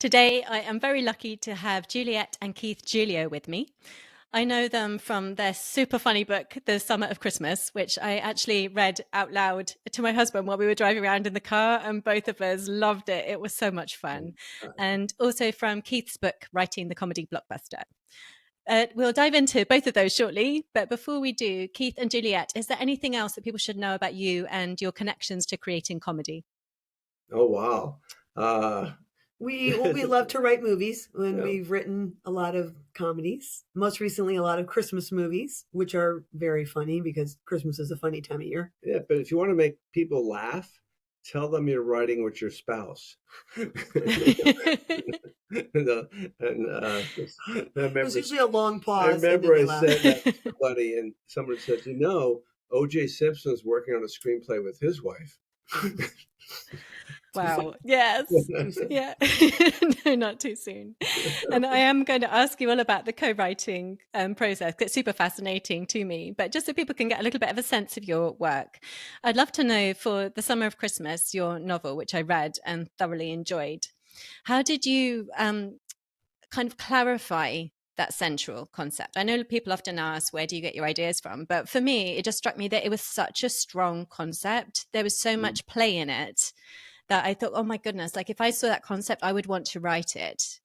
Today, I am very lucky to have Juliet and Keith Giglio with me. I know them from their super funny book, The Summer of Christmas, which I actually read out loud to my husband while we were driving around in the car, and both of us loved it. It was so much fun. And also from Keith's book, Writing the Comedy Blockbuster. We'll dive into both of those shortly, but before we do, Keith and Juliet, is there anything else that people should know about you and your connections to creating comedy? Oh wow. Uh, We love to write movies, and yeah, we've written a lot of comedies. Most recently, a lot of Christmas movies, which are very funny because Christmas is a funny time of year. yeah, but if you want to make people laugh, tell them you're writing with your spouse. And, I There's remember, usually a long I pause, and then remember they I laugh. said that to somebody, and someone said, O.J. Simpson's working on a screenplay with his wife. Too soon. Wow. Yes. Too soon. Yeah. No, not too soon. And I am going to ask you all about the co-writing process. 'Cause it's super fascinating to me. But just so people can get a little bit of a sense of your work, I'd love to know for The Summer of Christmas, your novel, which I read and thoroughly enjoyed. How did you kind of clarify that central concept? I know people often ask, where do you get your ideas from? But for me, it just struck me that it was such a strong concept. There was so much play in it that I thought, oh my goodness, like if I saw that concept, I would want to write it.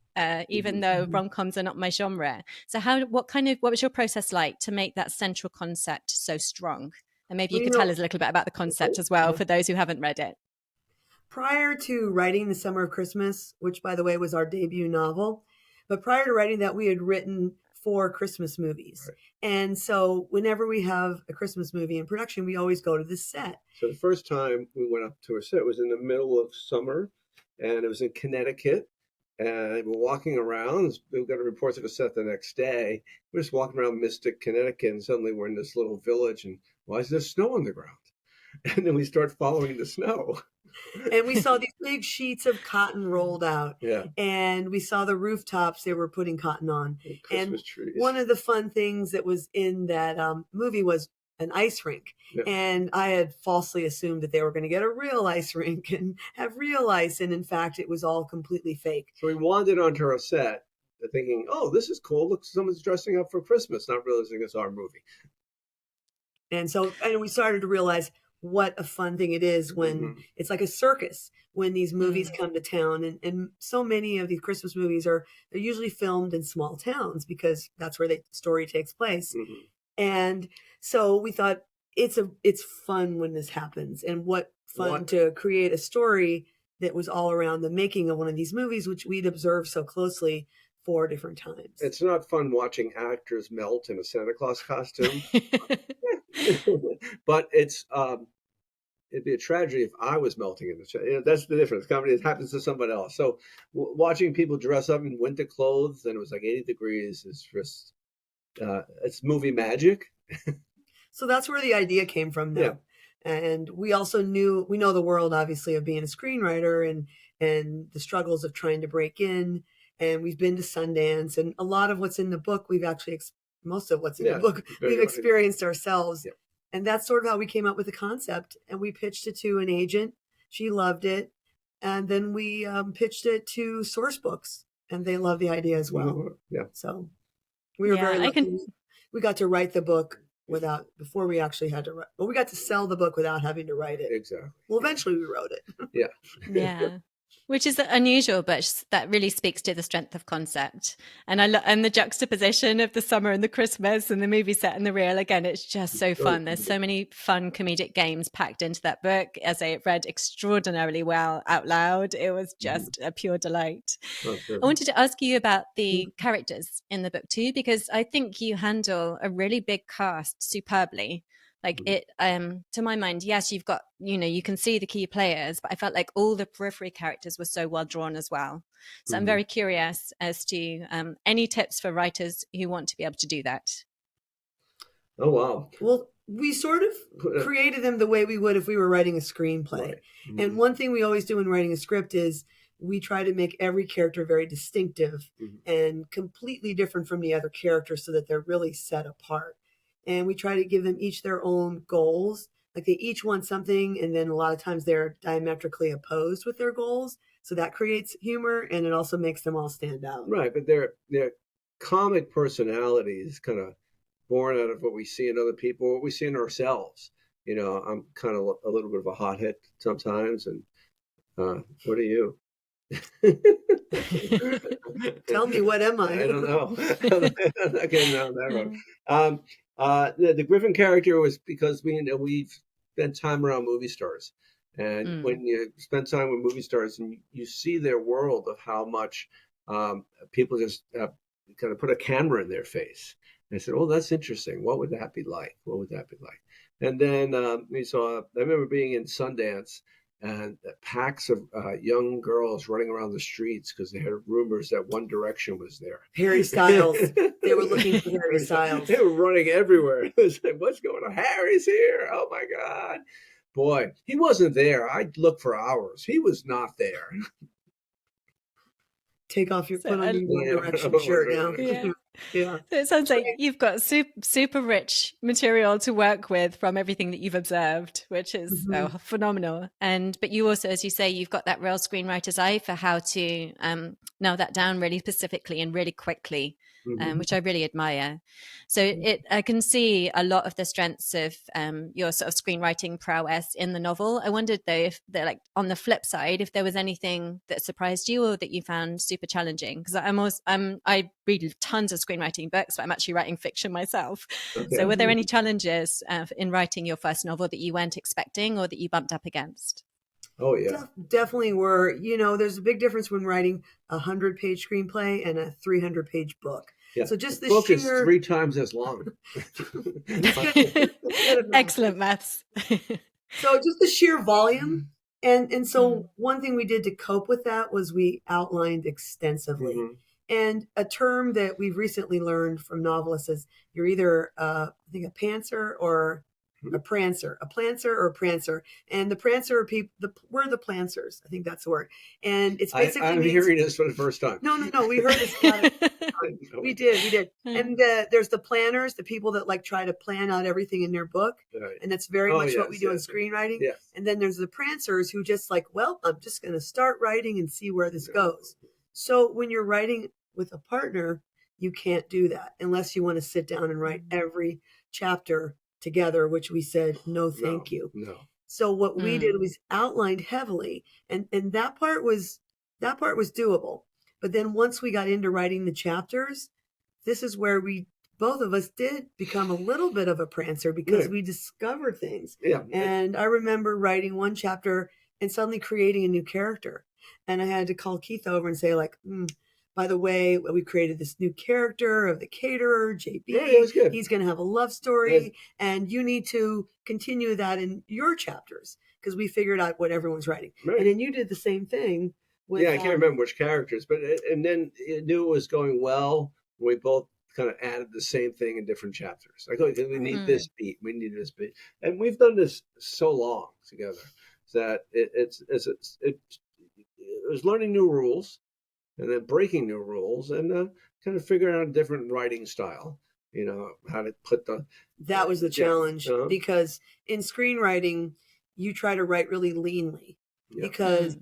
Even Mhm. though Mhm. rom-coms are not my genre. So what was your process like to make that central concept so strong? And maybe you Well, could tell us a little bit about the concept as well for those who haven't read it. prior to writing The Summer of Christmas, which by the way was our debut novel, but prior to writing that, we had written 4 Christmas movies. Right. And so whenever we have a Christmas movie in production, we always go to the set. So the first time we went up to a set was in the middle of summer, and it was in Connecticut. And we're walking around. We got a report of a set the next day. We're just walking around Mystic, Connecticut, and suddenly we're in this little village. And why is there snow on the ground? And then we start following the snow. And we saw these big sheets of cotton rolled out, Yeah, and we saw the rooftops they were putting cotton on. and And Christmas trees. one of the fun things that was in that movie was an ice rink. Yeah. And I had falsely assumed that they were going to get a real ice rink and have real ice. And in fact, it was all completely fake. So we wandered onto our set thinking, oh, this is cool. Look, someone's dressing up for Christmas, not realizing it's our movie. And we started to realize what a fun thing it is when Mhm. it's like a circus when these movies Mm. come to town. And so many of these Christmas movies they're usually filmed in small towns because that's where the story takes place. Mhm. And so we thought it's fun when this happens, and what fun What? to create a story that was all around the making of one of these movies, which we'd observed so closely 4 different times. It's not fun watching actors melt in a Santa Claus costume, but it'd be a tragedy if I was melting in the that's the difference. Comedy, it happens to somebody else. So watching people dress up in winter clothes and it was like 80 degrees is just it's movie magic. So that's where the idea came from Yeah. now. And we also we know the world obviously of being a screenwriter and the struggles of trying to break in. And we've been to Sundance, and a lot of what's in the book, most of what's in the Yeah. book, we've Very, experienced ourselves. yeah. And that's sort of how we came up with the concept. And we pitched it to an agent. She loved it. And then we pitched it to source books, and they loved the idea as well. Yeah. So we were Yeah, very I lucky. can. We got to write the book before we actually had to write. Well, we got to sell the book without having to write it. Exactly. Well, eventually we wrote it. Yeah. Yeah. Which is unusual, but that really speaks to the strength of concept. And and the juxtaposition of the summer and the Christmas and the movie set and the real. Again, it's just so fun. There's so many fun comedic games packed into that book. As I read extraordinarily well out loud, it was just a pure delight. Oh, sure. I wanted to ask you about the characters in the book too, because I think you handle a really big cast superbly. Like it, to my mind, yes, you've got, you can see the key players, but I felt like all the periphery characters were so well drawn as well. So I'm Mhm. very curious as to any tips for writers who want to be able to do that. Oh wow. Well, we sort of created them the way we would if we were writing a screenplay. Right. And Mhm. one thing we always do in writing a script is we try to make every character very distinctive Mhm. and completely different from the other characters so that they're really set apart. And we try to give them each their own goals. Like they each want something, and then a lot of times they're diametrically opposed with their goals. So that creates humor, and it also makes them all stand out. Right, but their comic personalities kind of born out of what we see in other people, what we see in ourselves. I'm kind of a little bit of a hothead sometimes, and what are you? Tell me, what am I? I don't know. I'm not getting down that road. The Griffin character was because we've spent time around movie stars, and when you spend time with movie stars and you see their world of how much people just kind of put a camera in their face. And I said, "Oh, that's interesting. What would that be like? What would that be like?" And then we saw. I remember being in Sundance, and packs of young girls running around the streets because they heard rumors that One Direction was there. Harry Styles. They were looking for Harry Styles. They were running everywhere. It was like, what's going on? Harry's here. Oh, my God. Boy, he wasn't there. I'd look for hours. He was not there. Put on your One Direction shirt now. Yeah. Yeah. So it sounds like you've got super rich material to work with from everything that you've observed, which is phenomenal. But you also, as you say, you've got that real screenwriter's eye for how to nail that down really specifically and really quickly, which I really admire. So I can see a lot of the strengths of your sort of screenwriting prowess in the novel. I wondered though, if they're like on the flip side, if there was anything that surprised you or that you found super challenging, because I read tons of screenwriting books, but I'm actually writing fiction myself. Okay. So were there any challenges in writing your first novel that you weren't expecting or that you bumped up against? Oh, yeah. Definitely were. There's a big difference when writing a 100-page screenplay and a 300-page book. Yeah. So just the book is 3 times as long. Excellent maths. So just the sheer volume. And so one thing we did to cope with that was we outlined extensively. And a term that we've recently learned from novelists is you're either, I think, a pantser or a prancer, a plancer or a prancer. And the prancer are people, we're the plancers. I think that's the word. And it's basically I'm hearing this for the first time. No. We heard this. We did. And there's the planners, the people that like try to plan out everything in their book. Right. And that's very much what we do in screenwriting. Yes. And then there's the prancers who just like, well, I'm just going to start writing and see where this goes. So when you're writing with a partner, you can't do that unless you want to sit down and write every chapter together, which we said, no, thank you. No. So what we did was outlined heavily, and that part was doable. But then once we got into writing the chapters, this is where both of us did become a little bit of a prancer because we discovered things. Yeah. And I remember writing one chapter and suddenly creating a new character. And I had to call Keith over and say, like, by the way, we created this new character of the caterer, JB. Yeah, it was good. He's going to have a love story, and you need to continue that in your chapters because we figured out what everyone's writing. Right. And then you did the same thing. I can't remember which characters, but and then it knew it was going well. We both kind of added the same thing in different chapters. Like, okay, we need this beat, we need this beat, and we've done this so long together that it was learning new rules. And then breaking new rules and kind of figuring out a different writing style, how to put That was the challenge because in screenwriting, you try to write really leanly because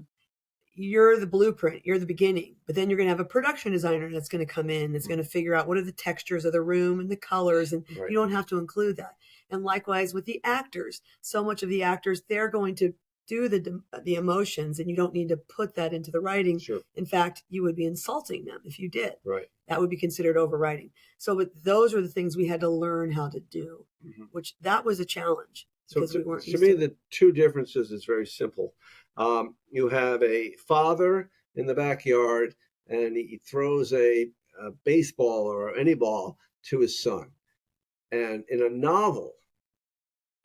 you're the blueprint, you're the beginning, but then you're going to have a production designer that's going to come in, that's going to figure out what are the textures of the room and the colors, and you don't have to include that. And likewise with the actors, so much of the actors, they're going to do the emotions, and you don't need to put that into the writing. Sure. In fact, you would be insulting them if you did. Right. That would be considered overwriting. So those were the things we had to learn how to do, which that was a challenge. So to me, the two differences is very simple. You have a father in the backyard, and he throws a baseball or any ball to his son. And in a novel,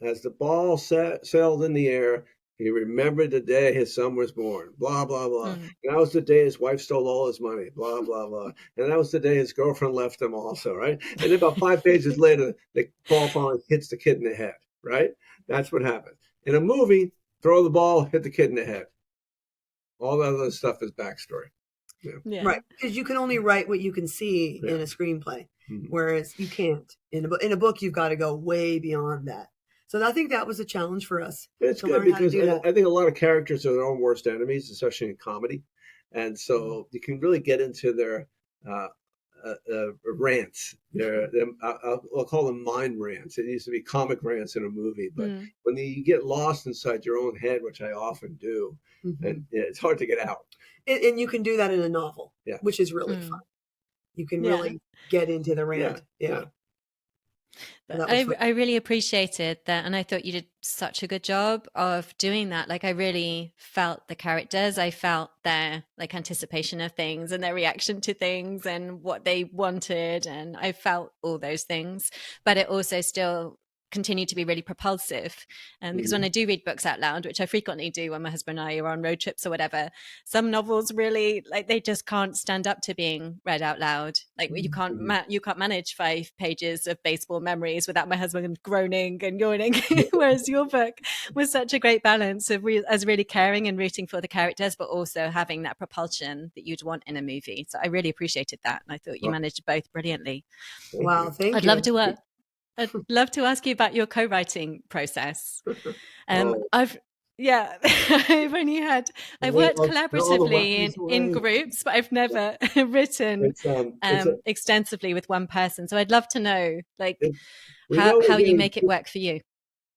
as the ball sailed in the air, he remembered the day his son was born, blah, blah, blah. And that was the day his wife stole all his money, blah, blah, blah. And that was the day his girlfriend left him also, right? And then about 5 pages later, the ball finally hits the kid in the head, right? That's what happened. In a movie, throw the ball, hit the kid in the head. All that other stuff is backstory. Yeah. Right, because you can only write what you can see in a screenplay, whereas you can't. In a book, you've got to go way beyond that. So I think that was a challenge for us. It's good because I think a lot of characters are their own worst enemies, especially in comedy. And so you can really get into their rants. I'll call them mind rants. It used to be comic rants in a movie, but when you get lost inside your own head, which I often do, and it's hard to get out. And you can do that in a novel, which is really fun. You can really get into the rant. Yeah. I really appreciated that, and I thought you did such a good job of doing that. Like, I really felt the characters. I felt their like anticipation of things and their reaction to things and what they wanted, and I felt all those things. But it also still continue to be really propulsive, because when I do read books out loud, which I frequently do when my husband and I are on road trips or whatever, some novels really, like, they just can't stand up to being read out loud. Like, you can't manage 5 pages of baseball memories without my husband groaning and yawning. Whereas your book was such a great balance of as really caring and rooting for the characters, but also having that propulsion that you'd want in a movie. So I really appreciated that, and I thought you managed both brilliantly. Wow, thank you. I'd love to ask you about your co-writing process. I've worked collaboratively in groups, but I've never written extensively with one person. So I'd love to know, like, how you make it work for you.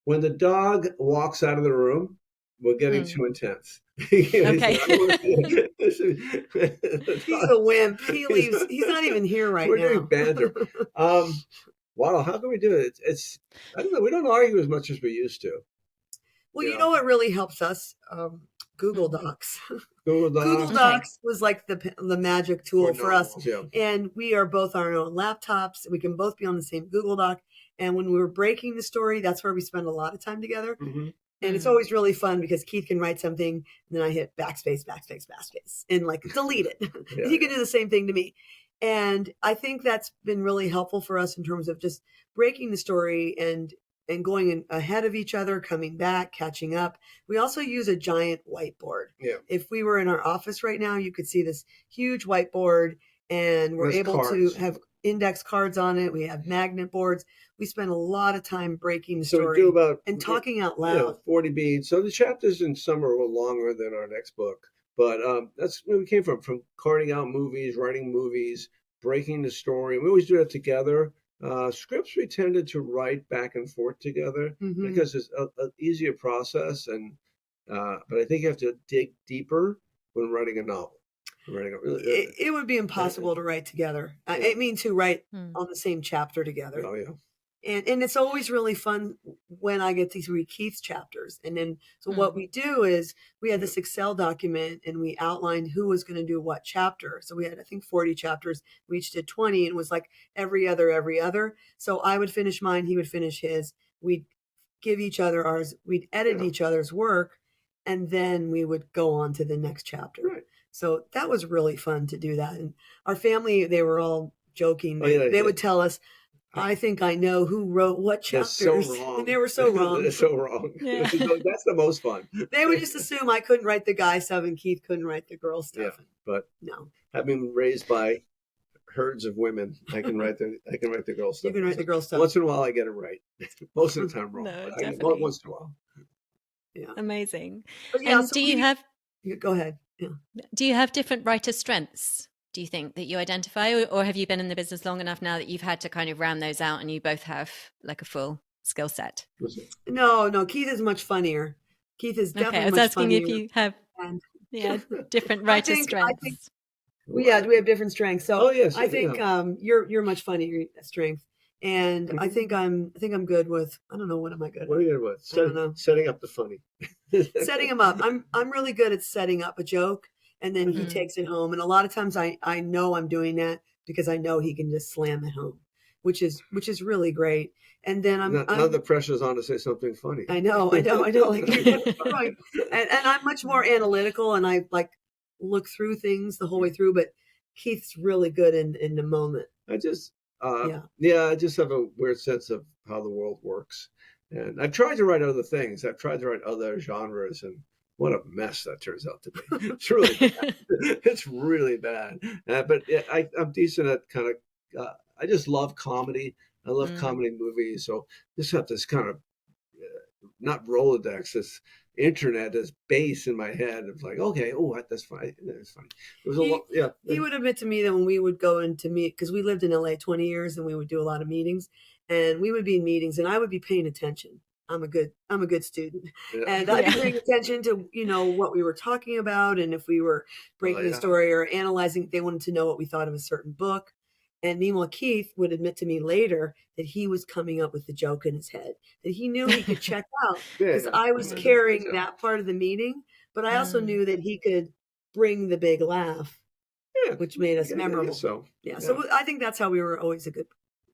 When the dog walks out of the room, we're getting too intense. Okay. He's a wimp. He leaves. He's not even here right now. We're doing banter. Wow, how can we do it? It's I don't know. We don't argue as much as we used to. Well, you know what really helps us? Google Docs. Google Docs was like the magic tool for us. Yeah. And we are both on our own laptops. We can both be on the same Google Doc. And when we were breaking the story, that's where we spend a lot of time together. And it's always really fun because Keith can write something and then I hit backspace, and like delete it. He can do the same thing to me. And I think that's been really helpful for us in terms of just breaking the story and going ahead of each other, coming back, catching up. We also use a giant whiteboard. Yeah. If we were in our office right now, you could see this huge whiteboard, and we're able to have index cards on it. We have magnet boards. We spend a lot of time breaking the story and talking out loud. 40 beats. So the chapters in some are a little longer than our next book. But that's where we came from carting out movies, writing movies, breaking the story. We always do that together. Scripts we tended to write back and forth together because it's an easier process. But I think you have to dig deeper when writing a novel. It would be impossible to write together. I mean, to write on the same chapter together. Oh, yeah. And it's always really fun when I get to read Keith's chapters. And then, so what we do is we had this Excel document and we outlined who was going to do what chapter. So we had, I think, 40 chapters. We each did 20, and it was like every other. So I would finish mine. He would finish his. We'd give each other ours. We'd edit each other's work. And then we would go on to the next chapter. Right. So that was really fun to do that. And our family, they were all joking. They would tell us, I think I know who wrote what chapters. That's so wrong. And they were so wrong. They're so wrong. Yeah. That's the most fun. They would just assume I couldn't write the guy stuff and Keith couldn't write the girl stuff. Yeah, but no. Having been raised by herds of women, I can write the girl stuff. You can write the girl stuff. Once in a while I get it right. Most of the time wrong. No, definitely. Once in a while. Yeah. Amazing. Yeah, and so go ahead. Yeah. Do you have different writer strengths, do you think, that you identify, or have you been in the business long enough now that you've had to kind of round those out and you both have like a full skill set? No, Keith is much funnier. Keith is definitely I was much asking funnier. If you have different writer strengths. We have different strengths. So yes, I think you're much funnier strength. And I think I'm good with, I don't know, what am I good at? What are you good with? I don't know. Setting up the funny. Setting him up. I'm really good at setting up a joke, and then he takes it home. And a lot of times I know I'm doing that because I know he can just slam it home, which is really great. And then none of the pressure's on to say something funny. I know. Like, and I'm much more analytical, and I like look through things the whole way through. But Keith's really good in the moment. I just have a weird sense of how the world works. And I've tried to write other things. I've tried to write other genres, and what a mess that turns out to be. It's really bad. It's really bad. But I'm decent at kind of, I just love comedy. I love comedy movies. So just have this kind of, not Rolodex, internet as base in my head. It's like, okay, oh, that's funny. That's funny. It was a He lot, yeah. he would admit to me that when we would go into meet, because we lived in LA 20 years and we would do a lot of meetings, and we would be in meetings and I would be paying attention. I'm a good student. Yeah. And I'd be Yeah. paying attention to, what we were talking about, and if we were breaking a yeah. story or analyzing, they wanted to know what we thought of a certain book. And meanwhile, Keith would admit to me later that he was coming up with the joke in his head, that he knew he could check out Yeah, because yeah. I was Yeah. carrying Yeah. that part of the meeting, but I also Mm. knew that he could bring the big laugh, Yeah. which made us Yeah, memorable. so Yeah, so I think that's how we were always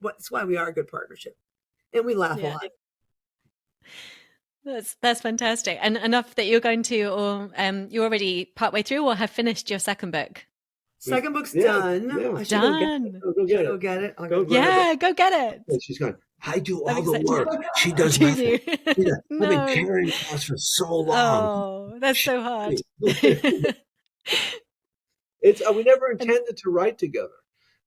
that's why we are a good partnership. And we laugh a Yeah. lot. That's fantastic. And enough that you're going to, or you're already partway through or have finished your second book. Second book's Yeah, done. yeah. I should go get Done. it. Go get Go it. get it. I'll Go go grab Yeah, go get it. And she's going, I do I'm all the excited. work. She does Do nothing. you? I've been No. carrying us for so long. Oh, that's so hard. It's we never intended to write together.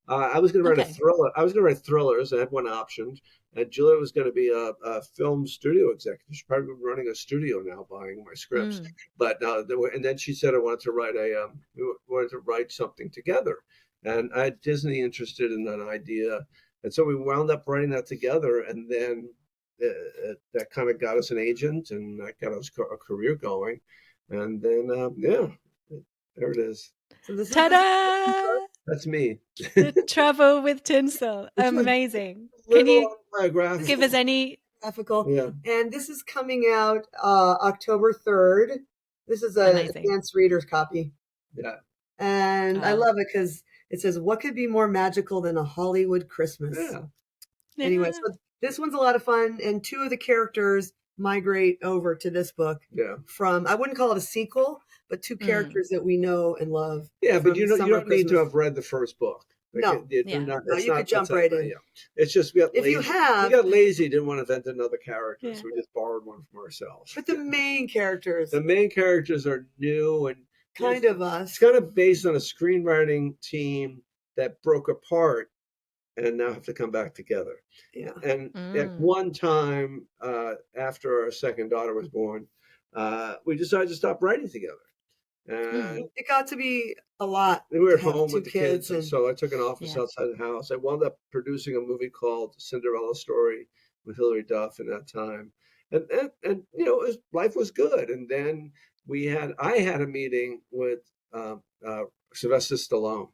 I was going to write a Okay. thriller. I was going to write thrillers. I had one option, and Juliet was going to be a film studio executive. She's probably running a studio now, buying my scripts. Mm. But and then she said I wanted to write something together, and I had Disney interested in that idea, and so we wound up writing that together, and then that kind of got us an agent, and that got us a career going, and then there it is. So this Ta-da! That's me. The Trouble with Tinsel. Amazing. Can Little you autobiographical. give us any? graphical. Yeah. And this is coming out October 3rd. This is a Amazing. advanced reader's copy. Yeah. And I Wow. love it because it says, what could be more magical than a Hollywood Christmas? Yeah. Anyway, Yeah. so this one's a lot of fun. And two of the characters migrate over to this book Yeah. from, I wouldn't call it a sequel, but two characters that we know and love. Yeah, but from you Summer don't need to Christmas. have read the first book. No. Yeah. No, you could jump right in. Yeah. It's just we got If lazy. you have- we got lazy, didn't want to invent another character, Yeah. so we just borrowed one from ourselves. But the main characters, The main characters are new and kind of us. It's kind of based on a screenwriting team that broke apart and now have to come back together. Yeah. And at one time, after our second daughter was born, we decided to stop writing together. And It got to be a lot. we were at to have home two with the kids, and and so I took an office Yeah. outside the house. I wound up producing a movie called Cinderella Story with Hilary Duff in that time, and life was good. And then I had a meeting with Sylvester Stallone,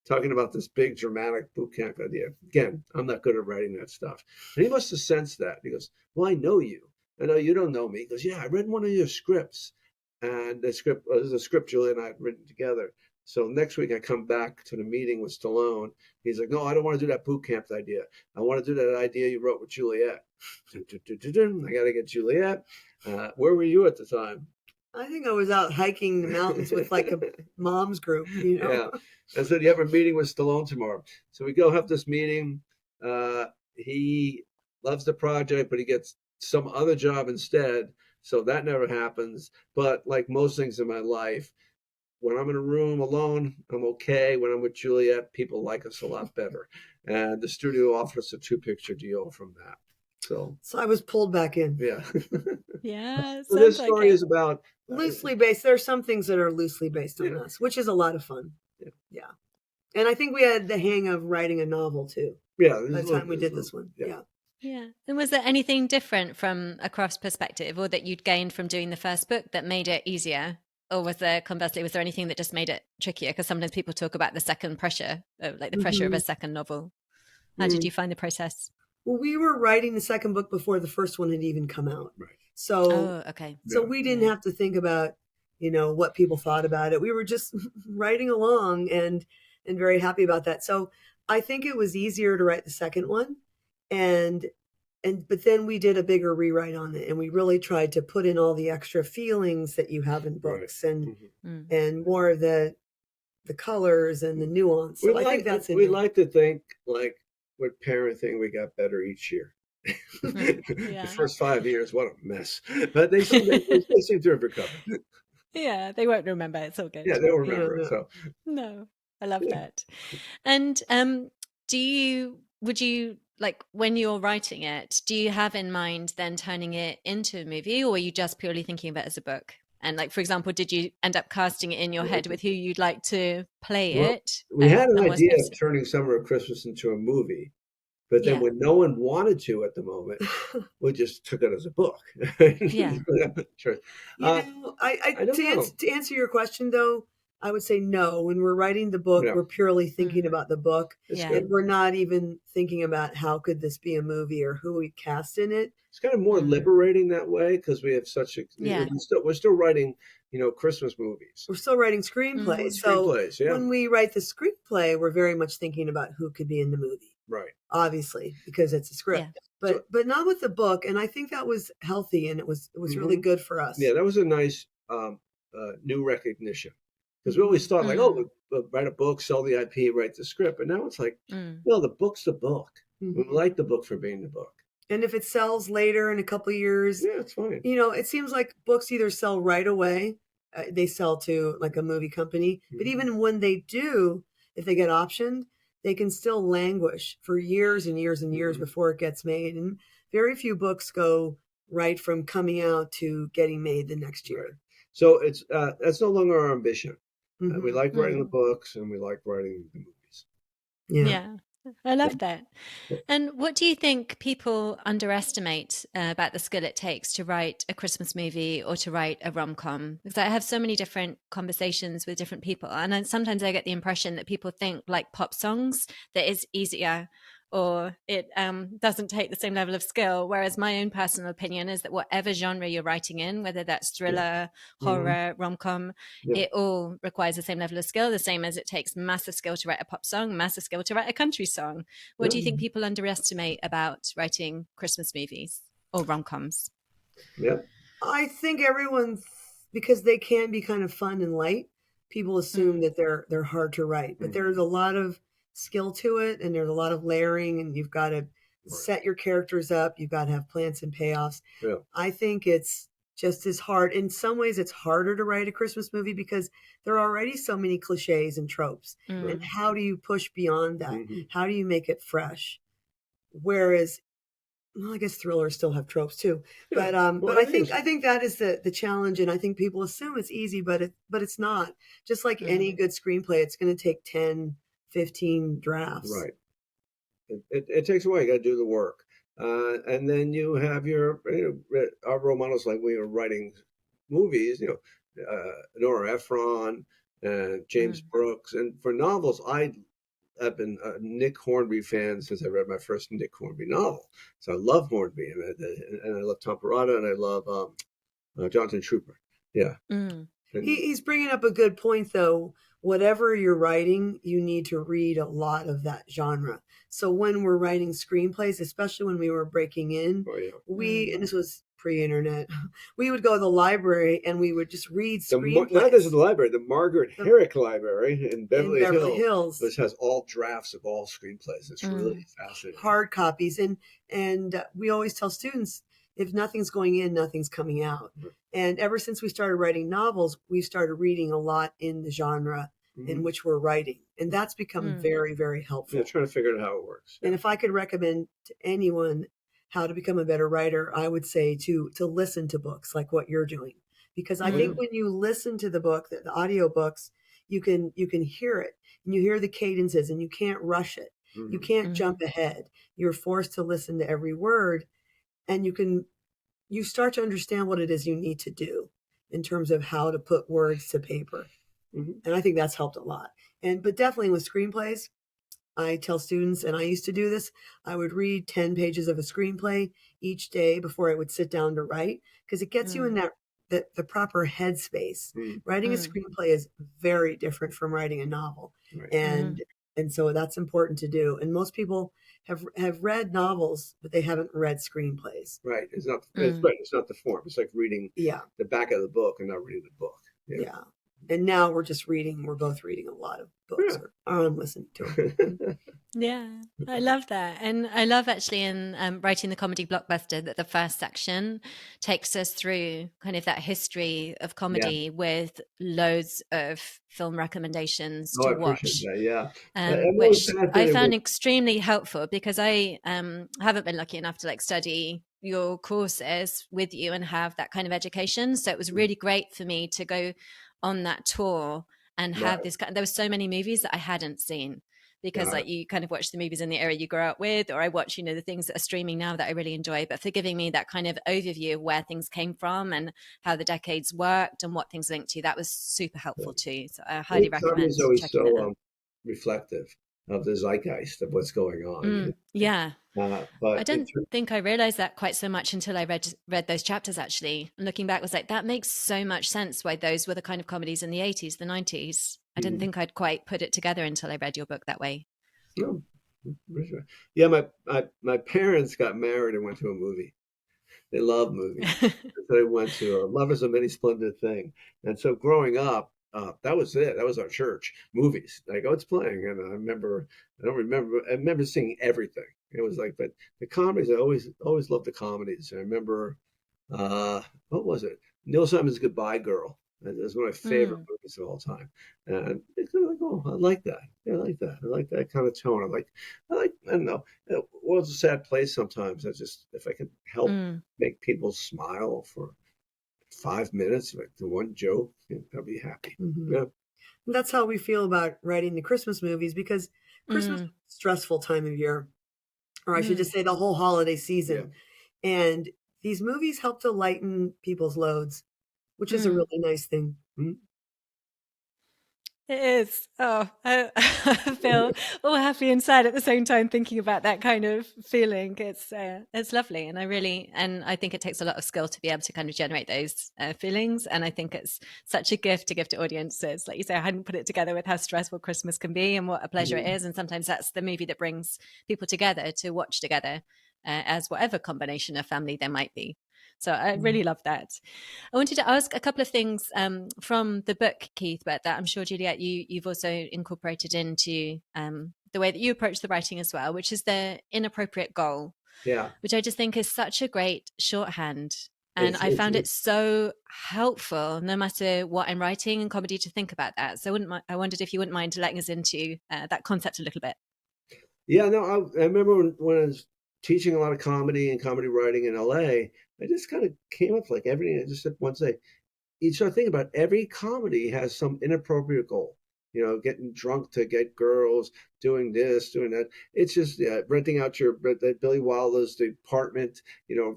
talking about this big dramatic boot camp idea. Again, I'm not good at writing that stuff, and he must have sensed that. He goes, "Well, I know you. I know you don't know me." He goes, "Yeah, I read one of your scripts." And the script was a script Juliet and I had written together. So next week I come back to the meeting with Stallone. He's like, "No, I don't want to do that boot camp idea. I want to do that idea you wrote with Juliet." I got to get Juliet. Where were you at the time? I think I was out hiking the mountains with like a mom's group, you know. Yeah. I said, "You have a meeting with Stallone tomorrow." So we go have this meeting. He loves the project, but he gets some other job instead. So that never happens. But like most things in my life, when I'm in a room alone, I'm okay. When I'm with Juliet, people like us a lot better. And the studio offered us a 2-picture deal from that. So I was pulled back in. yeah. Yeah. So this sounds story like is about Loosely based. There are some things that are loosely based on Yeah. us, which is a lot of fun. Yeah. And I think we had the hang of writing a novel too yeah. by the time we did this one. Yeah. Yeah. And was there anything different from a cross perspective or that you'd gained from doing the first book that made it easier? Or was there anything that just made it trickier? Because sometimes people talk about the second pressure, like the pressure of a second novel. How did you find the process? Well, we were writing the second book before the first one had even come out. Right. So, okay. so we didn't have to think about, what people thought about it. We were just writing along and very happy about that. So I think it was easier to write the second one. But then we did a bigger rewrite on it, and we really tried to put in all the extra feelings that you have in books and more of the colors and the nuance. So I think that's we like to think like with parenting, we got better each year. Yeah. The first 5 years, what a mess. But they seem to have recovered. Yeah, they won't remember. It's all good. Yeah, they'll remember it. Yeah. So No, I love that. And would you like when you're writing it, do you have in mind then turning it into a movie, or are you just purely thinking of it as a book? And like, for example, did you end up casting it in your head with who you'd like to play Well, it? we had an And idea of turning Summer of Christmas into a movie, but then Yeah. when no one wanted to at the moment, we just took it as a book. Yeah. Sure. I don't know. to answer your question though, I would say no. When we're writing the book, Yeah. we're purely thinking about the book, It's Yeah. good. and we're not even thinking about how could this be a movie or who we cast in it. It's kind of more liberating that way because we have such a Yeah. we're still writing, Christmas movies. We're still writing screenplays. So Screenplays, yeah. when we write the screenplay, we're very much thinking about who could be in the movie. Right. Obviously, because it's a script. Yeah. But not with the book, and I think that was healthy and it was really good for us. Yeah, that was a nice new recognition. Because we always thought like, oh, we'll write a book, sell the IP, write the script. But now it's like, no, the book's the book. We like the book for being the book. And if it sells later in a couple of years, yeah, it's fine. It seems like books either sell right away, they sell to like a movie company, but even when they do, if they get optioned, they can still languish for years and years and years before it gets made. And very few books go right from coming out to getting made the next year. Right. So it's that's no longer our ambition. We like writing the books and we like writing the movies. Yeah. I love that. And what do you think people underestimate about the skill it takes to write a Christmas movie or to write a rom-com? Because I have so many different conversations with different people, and sometimes I get the impression that people think like pop songs, that it's easier or it doesn't take the same level of skill. Whereas my own personal opinion is that whatever genre you're writing in, whether that's thriller, horror, rom-com, it all requires the same level of skill, the same as it takes massive skill to write a pop song, massive skill to write a country song. What do you think people underestimate about writing Christmas movies or rom-coms? Yeah. I think everyone, because they can be kind of fun and light, people assume that they're hard to write. But there's a lot of skill to it, and there's a lot of layering, and you've got to set your characters up. You've got to have plans and payoffs. Yeah. I think it's just as hard. In some ways, it's harder to write a Christmas movie because there are already so many cliches and tropes. And how do you push beyond that? How do you make it fresh? Whereas, well, I guess thrillers still have tropes too. But I think that is the challenge, and I think people assume it's easy, but it's not. Just like any good screenplay, it's going to take 10, 15 drafts. Right. It takes a while. You got to do the work. And then you have your our role models, like we were writing movies, Nora Ephron and James Brooks. And for novels, I've been a Nick Hornby fan since I read my first Nick Hornby novel. So I love Hornby, and I love Tom Perrotta, and I love Jonathan Trooper. Yeah. He's bringing up a good point, though. Whatever you're writing, you need to read a lot of that genre. So when we're writing screenplays, especially when we were breaking in, and this was pre-internet, we would go to the library and we would just read screenplays. Not just the library, the Margaret Herrick Library in Beverly Hills, which has all drafts of all screenplays. It's really fascinating. Hard copies. And we always tell students, if nothing's going in, nothing's coming out. And ever since we started writing novels, we started reading a lot in the genre in which we're writing. And that's become very, very helpful. Yeah, trying to figure out how it works. And if I could recommend to anyone how to become a better writer, I would say to listen to books like what you're doing. Because I think when you listen to the book, the audio books, you can hear it. And you hear the cadences and you can't rush it. You can't jump ahead. You're forced to listen to every word. And you start to understand what it is you need to do in terms of how to put words to paper. And I think that's helped a lot. But definitely with screenplays, I tell students, and I used to do this, I would read 10 pages of a screenplay each day before I would sit down to write, because it gets you in the proper headspace. Writing a screenplay is very different from writing a novel. And so that's important to do. And most people have read novels, but they haven't read screenplays. Right. It's not the form. It's like reading the back of the book and not reading the book. And now we're both reading a lot of books, or I'm listening to them. Yeah, I love that. And I love actually in writing the Comedy Blockbuster that the first section takes us through kind of that history of Yeah. comedy with loads of film recommendations Oh, to I appreciate watch, that. Yeah. I'm always which I fascinated found with, extremely helpful because I haven't been lucky enough to like study your courses with you and have that kind of education. So it was really great for me to go on that tour and have right. this kind. There were so many movies that I hadn't seen because Got like it. you kind of watch the movies in the era you grew up with, or I watch, you know, the things that are streaming now that I really enjoy, but for giving me that kind of overview of where things came from and how the decades worked and what things linked to, that was super helpful too. So I I highly think comedy is recommend always checking that so out. reflective of the zeitgeist of what's going on. Yeah. I But don't think I realized that quite so much until I read those chapters actually. And looking back, I was like, that makes so much sense why those were the kind of comedies in the 80s, the 90s. I didn't mm, think I'd quite put it together until I read your book that way. no, for sure. Yeah, my parents got married and went to a movie. They love movies. And so they went to Lovers of Many Splendid Thing. And so growing up, that was it. That was our church. Movies. Like, oh, it's playing. And I remember seeing everything. It was like, but the comedies, I always loved the comedies. I remember, what was it? Neil Simon's Goodbye Girl. That was one of my favorite Mm, movies of all time. And it's kind of like, oh, I like that. Yeah, I like that. I like that kind of tone. I don't know. The world's a sad place sometimes. If I can help mm, make people smile for 5 minutes, like the one joke, I'll be happy. Hmm. Yeah. That's how we feel about writing the Christmas movies, because Christmas is mm, a stressful time of year, or I should mm. just say the whole holiday Yeah. season. And these movies help to lighten people's loads, which is a Mm. really nice thing. Mm. It is. Oh, I feel all happy inside at the same time thinking about that kind of feeling. It's lovely, and I think it takes a lot of skill to be able to kind of generate those feelings. And I think it's such a gift to give to audiences. Like you say, I hadn't put it together with how stressful Christmas can be and what a pleasure it Mm. is. And sometimes that's the movie that brings people together to watch together, as whatever combination of family there might be. So I really love that. I wanted to ask a couple of things from the book, Keith, but that I'm sure, Juliet, you've also incorporated into the way that you approach the writing as well, which is the inappropriate goal, Yeah. which I just think is such a great shorthand. And It's, I it's, found it it's, so helpful, no matter what I'm writing in comedy, to think about that. So I wondered if you wouldn't mind letting us into that concept a little bit. yeah, no, I remember when I was teaching a lot of comedy and comedy writing in LA, I just kind of came up with like everything. I just said one day, you start thinking about every comedy has some inappropriate goal. Getting drunk to get girls, doing this, doing that. It's just renting out Billy Wilder's the apartment.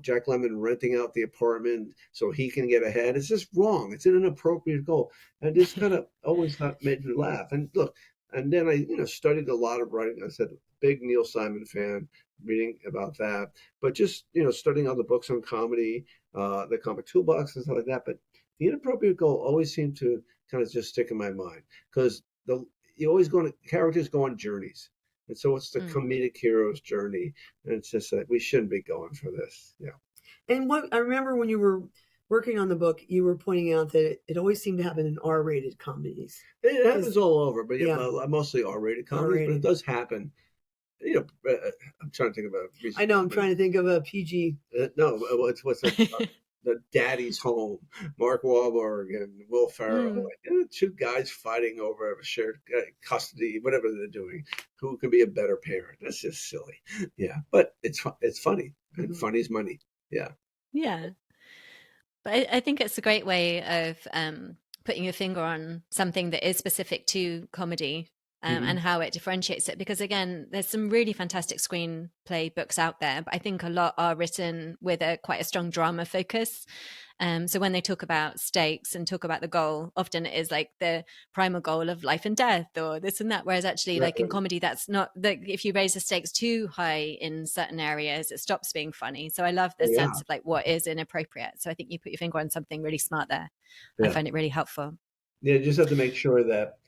Jack Lemmon renting out the apartment so he can get ahead. It's just wrong. It's an inappropriate goal, and this kind of always made me laugh. And look, and then I studied a lot of writing. I said big Neil Simon fan, reading about that, but just studying other books on comedy, the comic toolbox and stuff like that. But the inappropriate goal always seemed to kind of just stick in my mind because characters go on journeys, and so it's the Mm. comedic hero's journey, and it's just that we shouldn't be going for this. Yeah, And what I remember when you were working on the book, you were pointing out that it always seemed to happen in R-rated comedies. it Because, happens all over, but yeah, yeah, well, mostly R-rated comedies, but it R-rated. does happen. I'm trying to think about I recent know, I'm comedy. trying to think of a PG. No, what's it? The Daddy's Home, Mark Wahlberg and Will Ferrell, Mm. like two guys fighting over a shared custody, whatever they're doing. Who can be a better parent? That's just silly. Yeah, but it's funny, and Mhm. funny's money. Yeah. Yeah. But I think it's a great way of putting your finger on something that is specific to comedy, Hmm. and how it differentiates it. Because again, there's some really fantastic screenplay books out there, but I think a lot are written with quite a strong drama focus. So when they talk about stakes and talk about the goal, often it is like the primal goal of life and death or this and that. Whereas actually, Right, like in comedy, that's not that. If you raise the stakes too high in certain areas, it stops being funny. So I love the yeah, sense of like what is inappropriate. So I think you put your finger on something really smart there. I yeah, find it really helpful. yeah. You just have to make sure that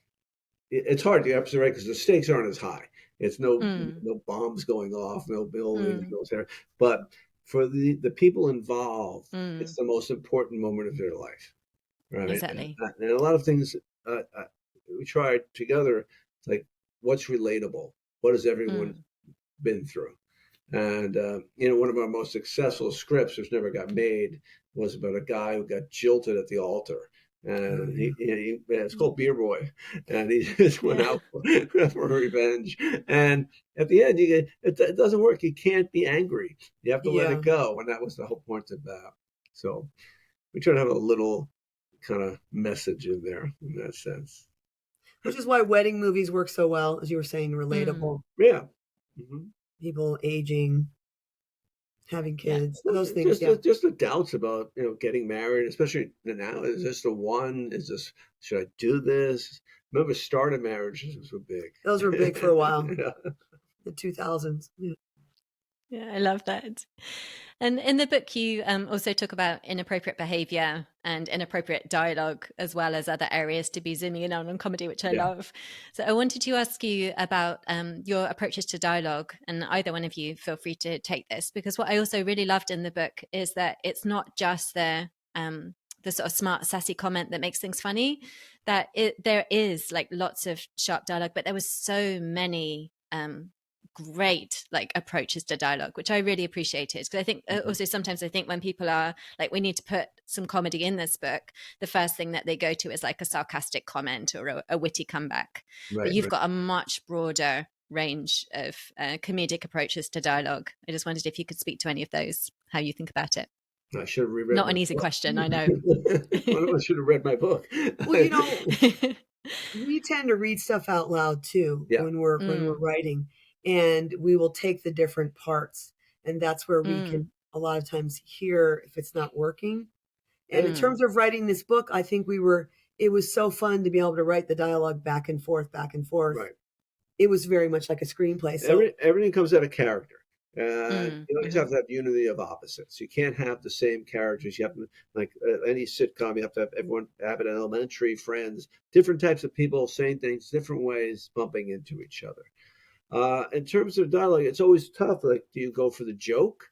it's hard. You're absolutely right because the stakes aren't as high. It's Mm, no bombs going off, no buildings, mm, no terror. But for the people involved, it's mm, the most important moment of their life. Right. exactly. And a lot of things we tried together, like what's relatable, what has everyone been through? And one of our most successful scripts, which never got made, was about a guy who got jilted at the altar. And it's called Beer Boy, and he just went out for revenge. And at the end, it doesn't work. You can't be angry. You have to let it go, and that was the whole point of that. So we try to have a little kind of message in there in that sense. Which is why wedding movies work so well, as you were saying, relatable. Yeah. People aging, having kids, those things. Just the doubts about getting married, especially now. Is this the one? Should I do this? Remember, starter marriages were big. Those were big for a while. The 2000s. Yeah, I love that. And in the book, you also talk about inappropriate behavior and inappropriate dialogue, as well as other areas to be zooming in on comedy, which I love. So I wanted to ask you about your approaches to dialogue, and either one of you feel free to take this, because what I also really loved in the book is that it's not just the sort of smart, sassy comment that makes things funny, that there is like lots of sharp dialogue, but there was so many great like approaches to dialogue, which I really appreciated, because I think also sometimes I think when people are like, we need to put some comedy in this book, the first thing that they go to is like a sarcastic comment or a witty comeback. But you've got a much broader range of comedic approaches to dialogue. I just wondered if you could speak to any of those, how you think about it. I should have reread. Not an easy question, I know. I should have read my book. Well, we tend to read stuff out loud too when we're writing. And we will take the different parts, and that's where we can a lot of times hear if it's not working. And in terms of writing this book, I think it was so fun to be able to write the dialogue back and forth. Right. It was very much like a screenplay. So everything comes out of character. You always have to have unity of opposites. You can't have the same characters. You have to, like any sitcom, you have to have everyone have an elementary friends, different types of people saying things different ways, bumping into each other. In terms of dialogue, it's always tough. Like, do you go for the joke,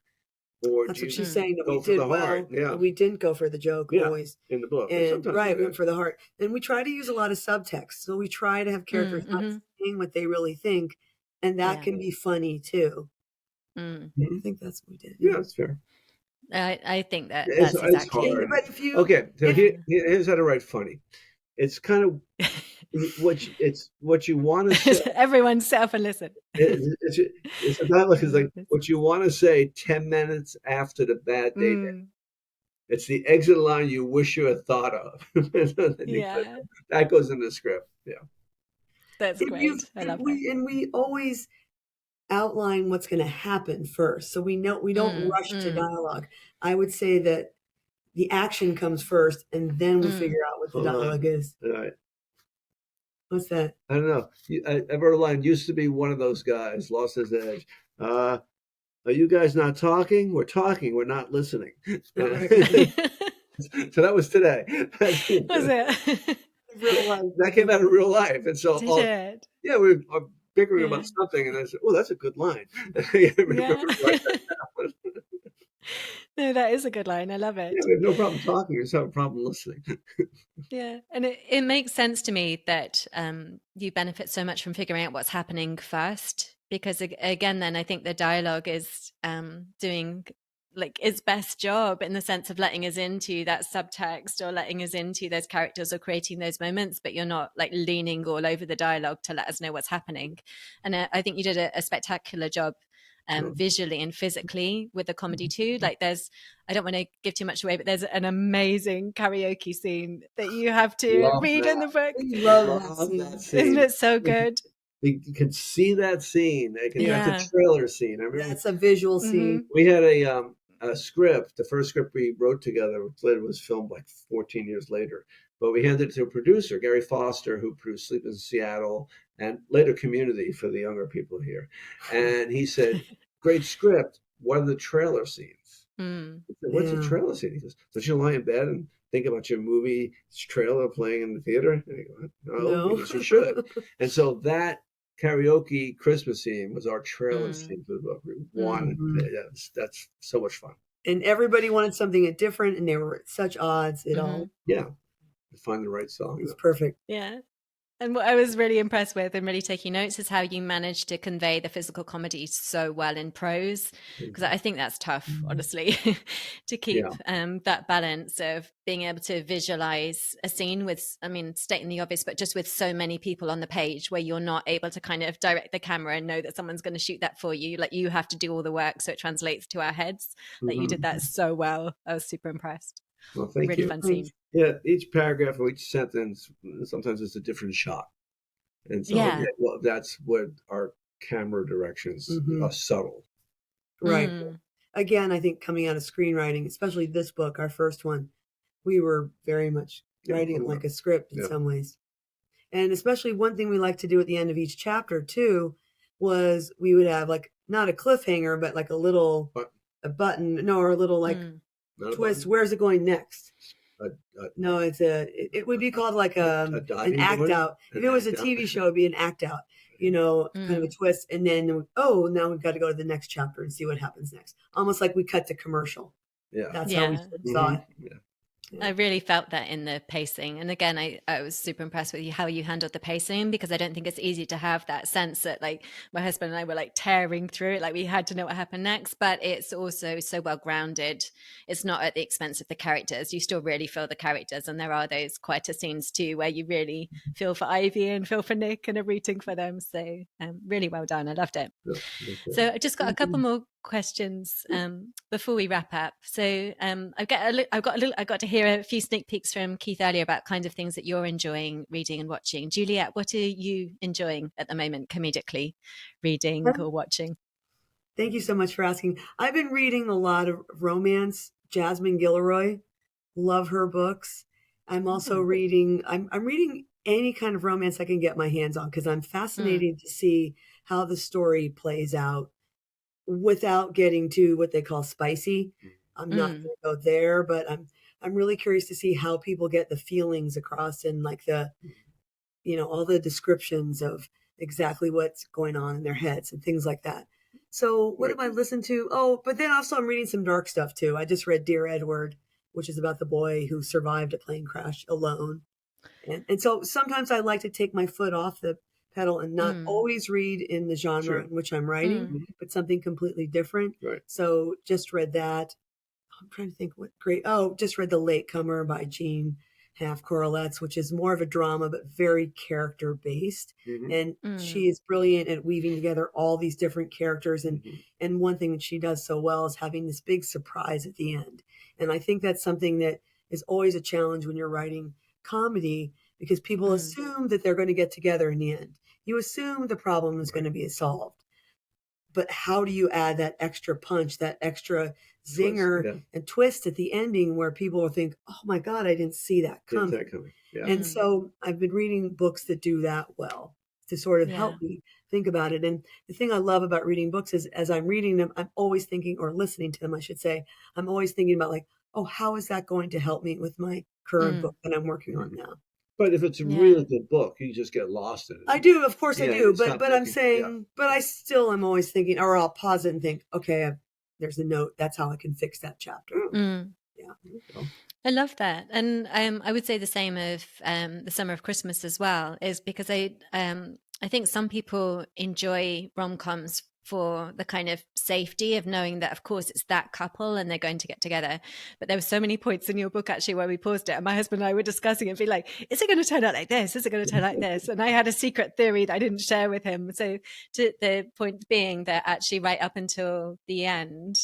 or that's do you what she's saying? That go we for did the heart? well. We didn't go for the joke always in the book, and we went for the heart. And we try to use a lot of subtext, so we try to have characters not saying what they really think, and that can be funny too. I think that's what we did. Yeah, that's fair. I think that's exactly. Hard. But if you here's how to write funny. It's kind of what you want to say. Everyone sit up and listen. It's a dialogue is like what you want to say 10 minutes after the bad day. It's the exit line you wish you had thought of. That goes in the script. Yeah, that's great. I love that. And we always outline what's going to happen first, so we know we don't rush to dialogue. I would say that the action comes first, and then we figure out what the dialogue is. Right. What's that? I don't know. I wrote a line. Used to be one of those guys, lost his edge. Are you guys not talking? We're talking. We're not listening. So that was today. Was it? Real life. That came out of real life, and so we were bickering about something, and I said, "Oh, that's a good line." No, that is a good line. I love it. Yeah, we have no problem talking. We just have a problem listening. Yeah. And it makes sense to me that you benefit so much from figuring out what's happening first, because again, then I think the dialogue is doing like its best job in the sense of letting us into that subtext or letting us into those characters or creating those moments, but you're not like leaning all over the dialogue to let us know what's happening. And I think you did a spectacular job visually and physically with the comedy too. Like I don't want to give too much away, but there's an amazing karaoke scene that you have to read in the book. Love that scene. Isn't it so good? You can see that scene. That's a trailer scene. I remember that's a visual scene. We had a script. The first script we wrote together, which later was filmed like 14 years later. But we handed it to a producer, Gary Foster, who produced Sleep in Seattle and later Community for the younger people here. And he said, "Great script. What are the trailer scenes?" I said, "What's a trailer scene?" He goes, "Don't you lie in bed and think about your movie trailer playing in the theater?" And I go, "No, because you should." And so that karaoke Christmas scene was our trailer scene for the book. That's so much fun. And everybody wanted something different, and they were at such odds. It all to find the right song. It's perfect. Yeah. And what I was really impressed with and really taking notes is how you managed to convey the physical comedy so well in prose, because I think that's tough, honestly, to keep that balance of being able to visualize a scene with, I mean, stating the obvious, but just with so many people on the page where you're not able to kind of direct the camera and know that someone's going to shoot that for you. Like you have to do all the work so it translates to our heads. Like you did that so well. I was super impressed. Well, thank really you. Fun scene. Yeah, each paragraph or each sentence, sometimes it's a different shot. And so, well, that's what our camera directions are subtle. Right. Again, I think coming out of screenwriting, especially this book, our first one, we were very much writing it like a script in some ways. And especially one thing we like to do at the end of each chapter too, was we would have like, not a cliffhanger, but like a little a button, or a little like twist. Where's it going next? No, it would be called like an act out. If it was a TV show, it'd be an act out, kind of a twist. And then, now we've got to go to the next chapter and see what happens next. Almost like we cut to commercial. Yeah. That's how we saw it. Yeah. I really felt that in the pacing. And again, I was super impressed with how you handled the pacing, because I don't think it's easy to have that sense that like my husband and I were like tearing through it. Like we had to know what happened next, but it's also so well grounded. It's not at the expense of the characters. You still really feel the characters. And there are those quieter scenes too, where you really feel for Ivy and feel for Nick and are rooting for them. So really well done. I loved it. So I just got a couple more questions before we wrap up. So I got to hear a few sneak peeks from Keith earlier about kinds of things that you're enjoying reading and watching. Juliet, what are you enjoying at the moment comedically, reading or watching? Thank you so much for asking. I've been reading a lot of romance. Jasmine Guillory, love her books. I'm also reading, I'm reading any kind of romance I can get my hands on, because I'm fascinated to see how the story plays out without getting to what they call spicy. I'm not going to go there, but I'm really curious to see how people get the feelings across, and like the, all the descriptions of exactly what's going on in their heads and things like that. So what have I listened to? Oh, but then also I'm reading some dark stuff too. I just read Dear Edward, which is about the boy who survived a plane crash alone. And so sometimes I like to take my foot off the pedal and not always read in the genre in which I'm writing, but something completely different. Right. So just read that. I'm trying to think what great. Oh, just read The Latecomer by Jean Half Correlets, which is more of a drama, but very character based. And she is brilliant at weaving together all these different characters. And one thing that she does so well is having this big surprise at the end. And I think that's something that is always a challenge when you're writing comedy, because people assume that they're going to get together in the end. You assume the problem is going to be solved. But how do you add that extra punch, that extra zinger and twist at the ending, where people will think, oh my God, I didn't see that coming. And so I've been reading books that do that well to sort of help me think about it. And the thing I love about reading books is, as I'm reading them, I'm always thinking, or listening to them, I should say, I'm always thinking about like, oh, how is that going to help me with my current book that I'm working on now? But if it's a really good book, you just get lost in it. I do, of course I do. But I'm saying, but I still am always thinking, or I'll pause it and think, okay, there's a note. That's how I can fix that chapter. Yeah. I love that. And I would say the same of The Summer of Christmas as well, is because I think some people enjoy rom-coms for the kind of safety of knowing that, of course, it's that couple and they're going to get together. But there were so many points in your book, actually, where we paused it and my husband and I were discussing it and be like, is it going to turn out like this? Is it going to turn like this? And I had a secret theory that I didn't share with him. So to the point being that actually right up until the end,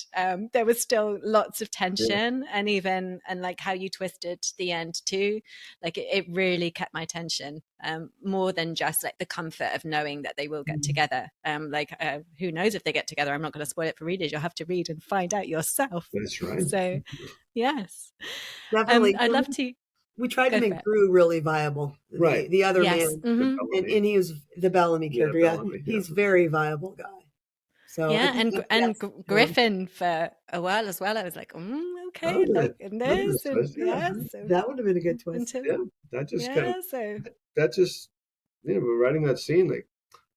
there was still lots of tension and like how you twisted the end too. Like it really kept my attention, more than just like the comfort of knowing that they will get together. Who knows if they get together? I'm not going to spoil it for readers. You'll have to read and find out yourself. That's right. So, yes, definitely. I'd love to. We tried to make Drew really viable, right? The other man, and he was the Bellamy character. Bellamy, he's very viable guy. So and Griffin for a while as well. I was like, okay, in this, so that would have been a good twist. That just we're writing that scene like,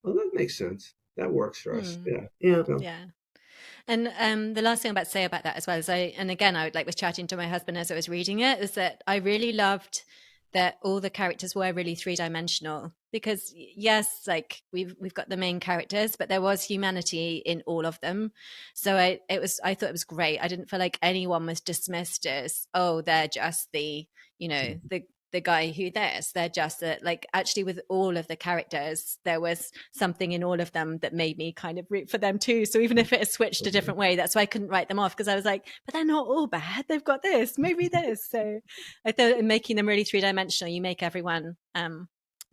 well, that makes sense. That works for us. Yeah. And the last thing I'm about to say about that as well is I was chatting to my husband as I was reading it, is that I really loved that all the characters were really three-dimensional, because yes, like we've got the main characters, but there was humanity in all of them. So I thought it was great. I didn't feel like anyone was dismissed as, oh, they're just the, you know, the guy who they're just that. Like, actually, with all of the characters, there was something in all of them that made me kind of root for them too. So even if it has switched a different way, that's why I couldn't write them off, because I was like, but they're not all bad, they've got this, maybe this. So I thought in making them really three-dimensional, you make everyone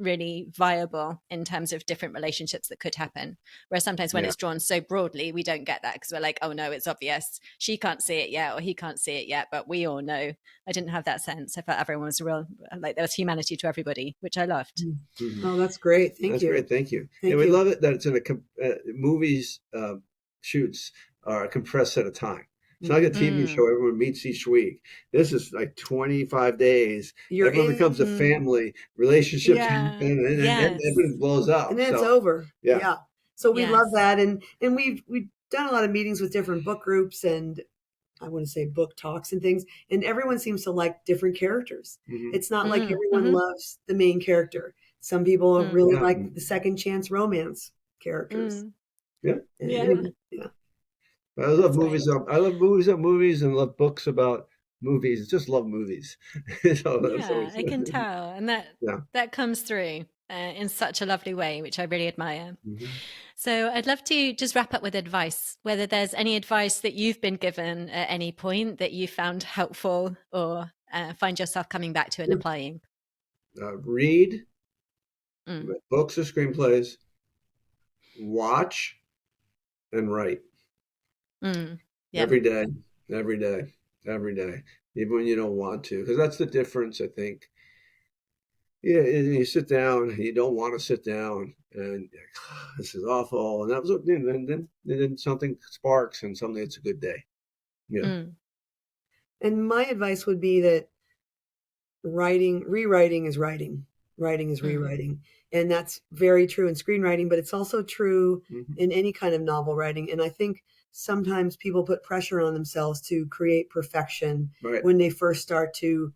really viable in terms of different relationships that could happen. Whereas sometimes when it's drawn so broadly, we don't get that, because we're like, oh no, it's obvious, she can't see it yet, or he can't see it yet, but we all know. I didn't have that sense. I felt everyone was real, like there was humanity to everybody, which I loved. Oh, that's great. Thank you. Great. Thank you. Thank we you. love it that it's in a movies shoots are a compressed set of time. It's not like a TV show everyone meets each week. This is like 25 days. Everyone becomes a family. Relationships happen, and everything blows up. And then it's over. Yeah. So we love that. And we've done a lot of meetings with different book groups, and I want to say book talks and things. And everyone seems to like different characters. It's not like everyone loves the main character. Some people really like the second chance romance characters. I love movies. I love movies and love books about movies. Just love movies. I can tell, and that comes through in such a lovely way, which I really admire. So I'd love to just wrap up with advice, whether there's any advice that you've been given at any point that you found helpful, or find yourself coming back to and applying. Read books or screenplays, watch, and write. Every day, even when you don't want to, because that's the difference, I think. Yeah, you sit down, you don't want to sit down, and this is awful, and that was, and then something sparks, and suddenly it's a good day. And my advice would be that rewriting is writing. Writing is rewriting. And that's very true in screenwriting, but it's also true in any kind of novel writing. And I think sometimes people put pressure on themselves to create perfection when they first start to,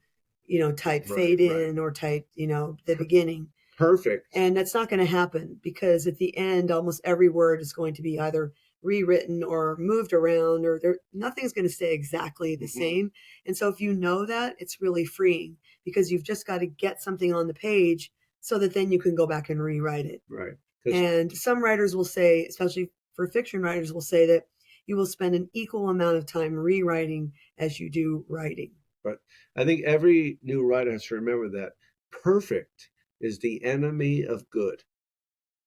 type fade in or type, the beginning. Perfect. And that's not going to happen, because at the end, almost every word is going to be either rewritten or moved around, or nothing's going to stay exactly the same. And so if you know that, it's really freeing, because you've just got to get something on the page so that then you can go back and rewrite it. Right. And some writers will say, especially for fiction writers, will say that you will spend an equal amount of time rewriting as you do writing. But I think every new writer has to remember that perfect is the enemy of good.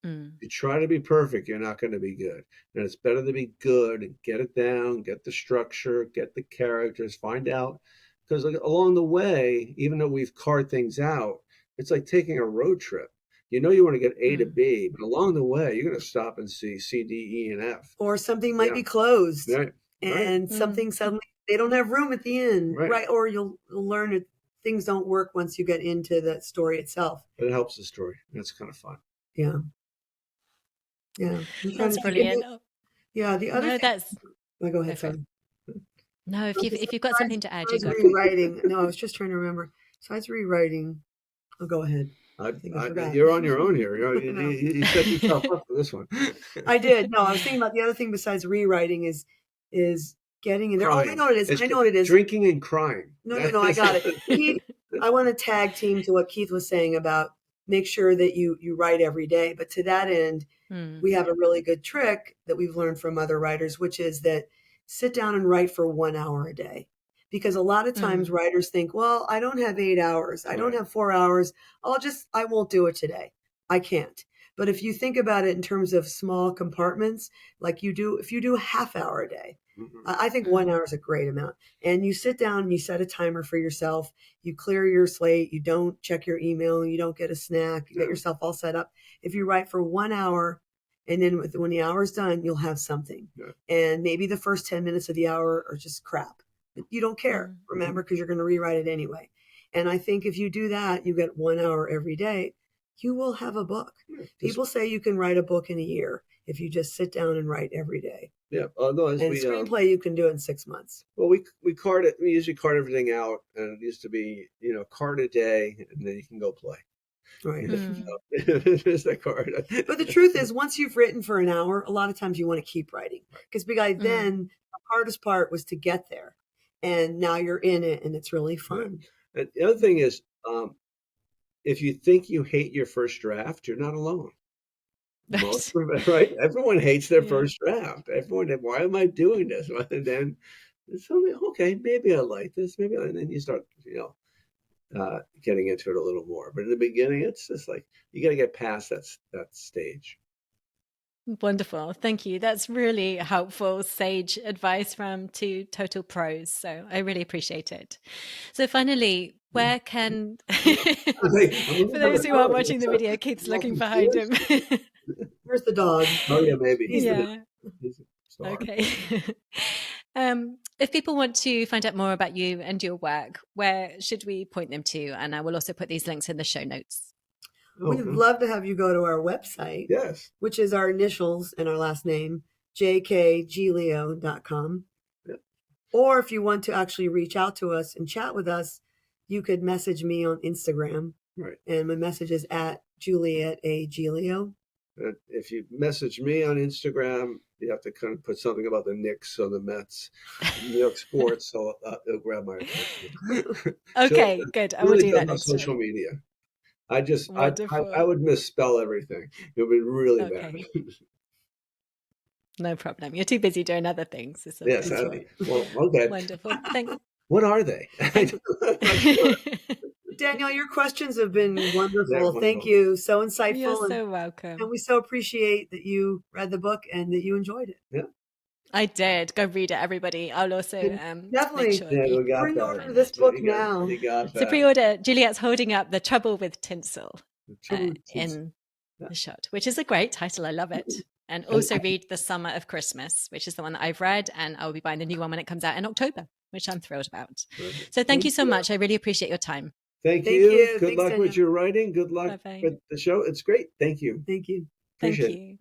You try to be perfect, you're not going to be good. And it's better to be good and get it down, get the structure, get the characters, find out. Because along the way, even though we've carved things out, it's like taking a road trip. You want to get A to B, but along the way, you're going to stop and see C, D, E, and F. Or something might be closed. And something suddenly, they don't have room at the end. Right. Or you'll learn that things don't work once you get into the story itself. But it helps the story. It's kind of fun. Yeah. That's brilliant. Yeah. The other thing. Go ahead, sorry. No, if you've got something to add, you go. Rewriting. No, I was just trying to remember. Besides rewriting, I'll go ahead. I forgot. You're on your own here. You set yourself up for this one. I did. No, I was thinking about the other thing besides rewriting is getting in there. Crying. Oh, I know what it is. I know what it is. Drinking and crying. No, I got it. Keith, I want to tag team to what Keith was saying about make sure that you write every day. But to that end, we have a really good trick that we've learned from other writers, which is that sit down and write for 1 hour a day. Because a lot of times writers think, well, I don't have 8 hours. I don't have 4 hours. I won't do it today. I can't. But if you think about it in terms of small compartments, like if you do a half hour a day, I think 1 hour is a great amount. And you sit down and you set a timer for yourself. You clear your slate. You don't check your email. You don't get a snack. You get yourself all set up. If you write for 1 hour, and then when the hour's done, you'll have something. And maybe the first 10 minutes of the hour are just crap. You don't care, remember, because you're going to rewrite it anyway. And I think if you do that, you get 1 hour every day. you will have a book. People say you can write a book in a year if you just sit down and write every day. Yeah. No, And a screenplay you can do it in 6 months. Well, we card it. We usually card everything out, and it used to be, card a day, and then you can go play. Right. There's that card. But the truth is, once you've written for an hour, a lot of times you want to keep writing, because then the hardest part was to get there, and now you're in it, and it's really fun. Right. And the other thing is, if you think you hate your first draft, you're not alone. Right? Everyone hates their first draft. Everyone, why am I doing this? And then it's something, okay, maybe I like this, and then you start, getting into it a little more. But in the beginning, it's just like you got to get past that stage. Wonderful. Thank you. That's really helpful, sage advice from two total pros. So I really appreciate it. So finally, where can, for those who aren't watching the video, Keith's looking behind him. Where's the dog? Oh, yeah, maybe. He's okay. If people want to find out more about you and your work, where should we point them to? And I will also put these links in the show notes. We'd love to have you go to our website, yes, which is our initials and our last name, jkgiglio.com. Yep. Or if you want to actually reach out to us and chat with us, you could message me on Instagram. Right. And my message is at Juliet A. Giglio. If you message me on Instagram, you have to kind of put something about the Knicks or the Mets, New York sports, so it'll grab my attention. Okay, good. I will do that on next social time. media. I would misspell everything. It would be really bad. No problem. You're too busy doing other things. Yes. Well, okay. Wonderful. What are they? Danielle, your questions have been wonderful. Thank you. So insightful. You're so welcome. And we so appreciate that you read the book and that you enjoyed it. Yeah. I did. Go read it, everybody. I'll also definitely pre-order this book now. To pre-order, Juliet's holding up The Trouble with Tinsel in the shot, which is a great title. I love it. And also read The Summer of Christmas, which is the one that I've read, and I'll be buying the new one when it comes out in October, which I'm thrilled about. So thank you so much. I really appreciate your time. Thank you. Good Thanks, luck Danielle. with your writing. Good luck with the show. It's great. Thank you. Thank you. Appreciate Thank you.